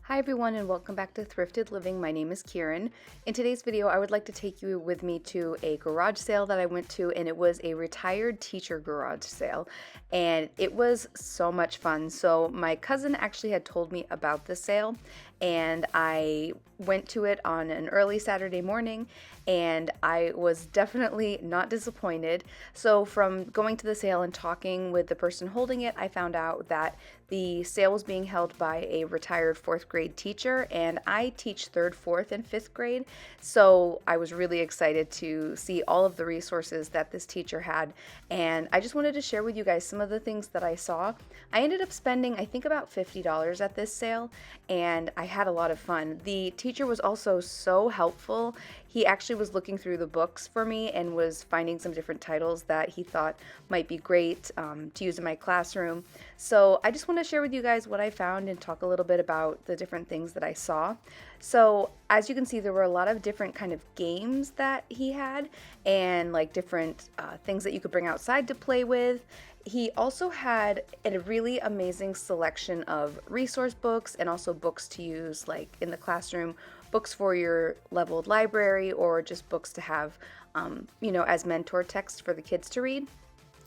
Hi everyone and welcome back to Thrifted Living. My name is Kieran. In today's video, I would like to take you with me to a garage sale that I went to, and it was a retired teacher garage sale, and it was so much fun. So my cousin actually had told me about the sale, and I went to it on an early Saturday morning, and I was definitely not disappointed. So from going to the sale and talking with the person holding it, I found out that the sale was being held by a retired fourth grade teacher, and I teach third, fourth, and fifth grade. So I was really excited to see all of the resources that this teacher had. And I just wanted to share with you guys some of the things that I saw. I ended up spending, I think, about $50 at this sale, and I had a lot of fun. The teacher was also so helpful. He actually was looking through the books for me and was finding some different titles that he thought might be great to use in my classroom. So I just want to share with you guys what I found and talk a little bit about the different things that I saw. So as you can see, there were a lot of different kind of games that he had, and like different things that you could bring outside to play with. He also had a really amazing selection of resource books and also books to use like in the classroom, books for your leveled library, or just books to have, as mentor text for the kids to read.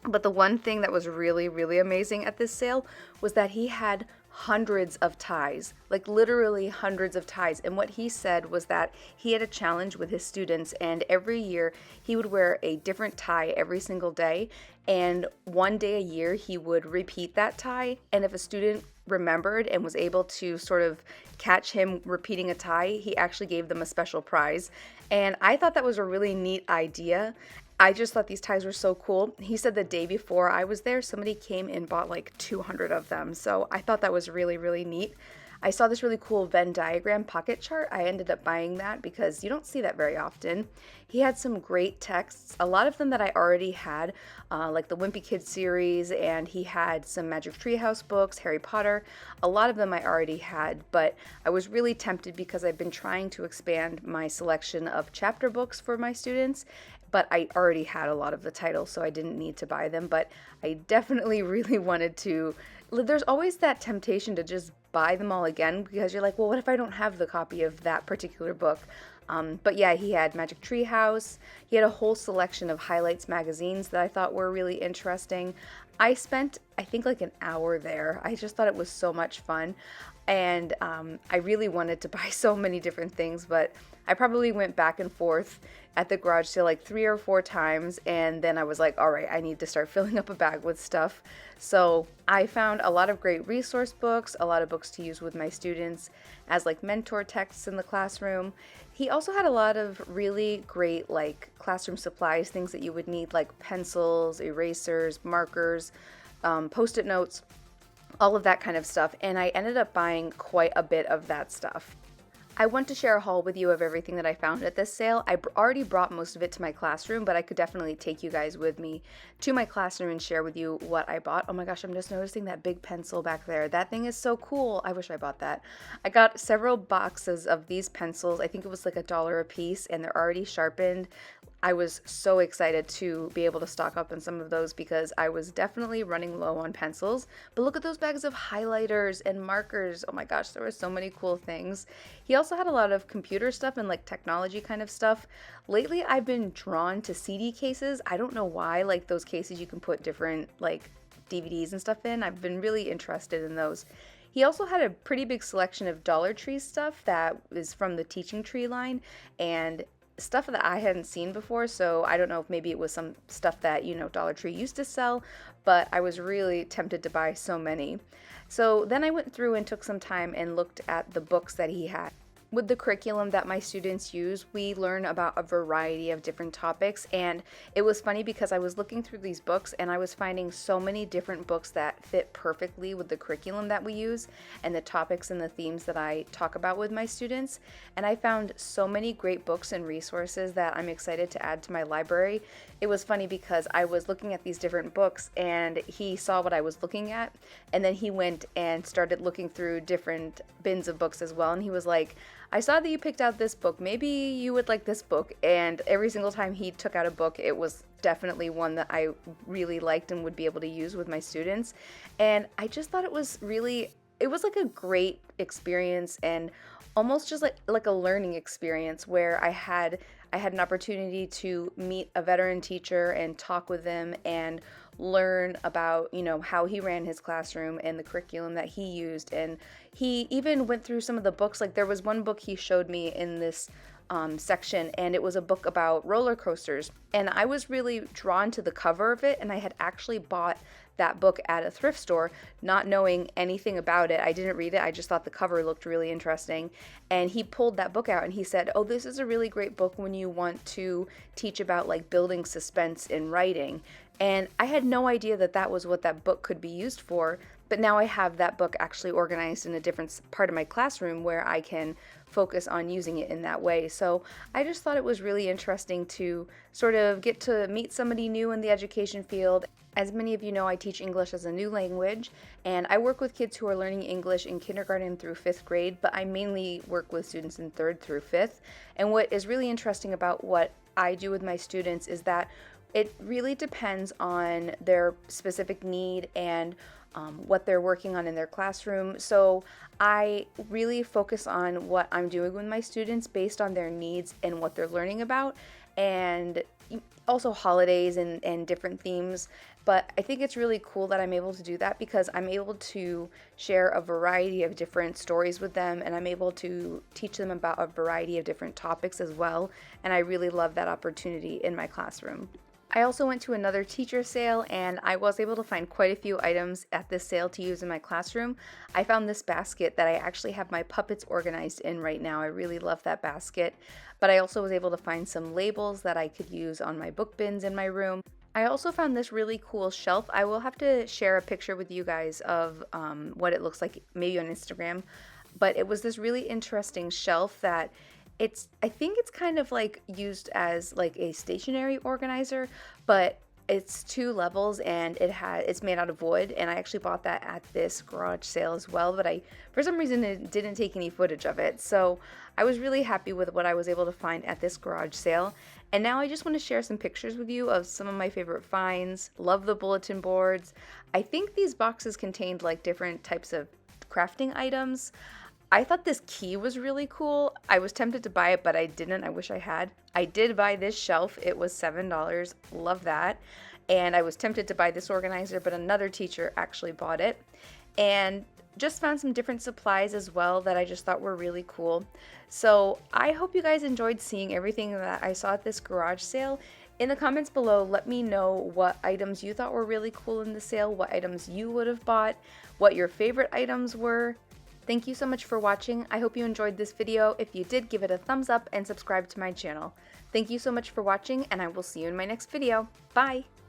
But the one thing that was really, really amazing at this sale was that he had hundreds of ties, like literally hundreds of ties. And what he said was that he had a challenge with his students, and every year he would wear a different tie every single day. And one day a year he would repeat that tie. And if a student remembered and was able to sort of catch him repeating a tie, he actually gave them a special prize. And I thought that was a really neat idea. I just thought these ties were so cool. He said the day before I was there, somebody came and bought like 200 of them. So I thought that was really, really neat. I saw this really cool Venn diagram pocket chart. I ended up buying that because you don't see that very often. He had some great texts, a lot of them that I already had, like the Wimpy Kids series, and he had some Magic Treehouse books, Harry Potter. A lot of them I already had, but I was really tempted because I've been trying to expand my selection of chapter books for my students, but I already had a lot of the titles, so I didn't need to buy them. But I definitely really wanted to. There's always that temptation to just buy them all again because you're like, well, what if I don't have the copy of that particular book? But yeah, he had Magic Treehouse. He had a whole selection of highlights magazines that I thought were really interesting. I spent, I think, like an hour there. I just thought it was so much fun. And I really wanted to buy so many different things, but I probably went back and forth at the garage sale like 3 or 4 times, and then I was like, all right, I need to start filling up a bag with stuff. So I found a lot of great resource books, a lot of books to use with my students as like mentor texts in the classroom. He also had a lot of really great like classroom supplies, things that you would need like pencils, erasers, markers, post-it notes, all of that kind of stuff, and I ended up buying quite a bit of that stuff. I want to share a haul with you of everything that I found at this sale. I already brought most of it to my classroom, but I could definitely take you guys with me to my classroom and share with you what I bought. Oh my gosh, I'm just noticing that big pencil back there. That thing is so cool. I wish I bought that. I got several boxes of these pencils. I think it was like $1 a piece, and they're already sharpened. I was so excited to be able to stock up on some of those because I was definitely running low on pencils. But look at those bags of highlighters and markers. Oh my gosh, there were so many cool things. He also had a lot of computer stuff and like technology kind of stuff. Lately, I've been drawn to CD cases. I don't know why, like those cases you can put different like DVDs and stuff in. I've been really interested in those. He also had a pretty big selection of Dollar Tree stuff that is from the Teaching Tree line, and stuff that I hadn't seen before, so I don't know if maybe it was some stuff that, Dollar Tree used to sell, but I was really tempted to buy so many. So then I went through and took some time and looked at the books that he had. With the curriculum that my students use, we learn about a variety of different topics, and it was funny because I was looking through these books and I was finding so many different books that fit perfectly with the curriculum that we use and the topics and the themes that I talk about with my students. And I found so many great books and resources that I'm excited to add to my library. It was funny because I was looking at these different books and he saw what I was looking at, and then he went and started looking through different bins of books as well, and he was like, I saw that you picked out this book. Maybe you would like this book. And every single time he took out a book, it was definitely one that I really liked and would be able to use with my students. And I just thought it was really it was like a great experience and almost just like a learning experience where I had an opportunity to meet a veteran teacher and talk with them and learn about, how he ran his classroom and the curriculum that he used. And he even went through some of the books. Like there was one book he showed me in this section, and it was a book about roller coasters. And I was really drawn to the cover of it, and I had actually bought that book at a thrift store, not knowing anything about it. I didn't read it, I just thought the cover looked really interesting. And he pulled that book out and he said, "Oh, this is a really great book when you want to teach about like building suspense in writing." And I had no idea that that was what that book could be used for, but now I have that book actually organized in a different part of my classroom where I can focus on using it in that way. So I just thought it was really interesting to sort of get to meet somebody new in the education field. As many of you know, I teach English as a new language, and I work with kids who are learning English in kindergarten through 5th grade, but I mainly work with students in 3rd through 5th. And what is really interesting about what I do with my students is that it really depends on their specific need and what they're working on in their classroom. So I really focus on what I'm doing with my students based on their needs and what they're learning about, and also holidays and different themes. But I think it's really cool that I'm able to do that because I'm able to share a variety of different stories with them, and I'm able to teach them about a variety of different topics as well. And I really love that opportunity in my classroom. I also went to another teacher sale, and I was able to find quite a few items at this sale to use in my classroom. I found this basket that I actually have my puppets organized in right now. I really love that basket. But I also was able to find some labels that I could use on my book bins in my room. I also found this really cool shelf. I will have to share a picture with you guys of what it looks like, maybe on Instagram. But it was this really interesting shelf that I think it's kind of like used as like a stationary organizer, but it's 2 levels and it's made out of wood, and I actually bought that at this garage sale as well, but for some reason it didn't take any footage of it. So I was really happy with what I was able to find at this garage sale. And now I just want to share some pictures with you of some of my favorite finds. Love the bulletin boards. I think these boxes contained like different types of crafting items. I thought this key was really cool. I was tempted to buy it, but I didn't. I wish I had. I did buy this shelf. It was $7. Love that. And I was tempted to buy this organizer, but another teacher actually bought it. And just found some different supplies as well that I just thought were really cool. So I hope you guys enjoyed seeing everything that I saw at this garage sale. In the comments below, let me know what items you thought were really cool in the sale, what items you would have bought, what your favorite items were. Thank you so much for watching. I hope you enjoyed this video. If you did, give it a thumbs up and subscribe to my channel. Thank you so much for watching, and I will see you in my next video. Bye!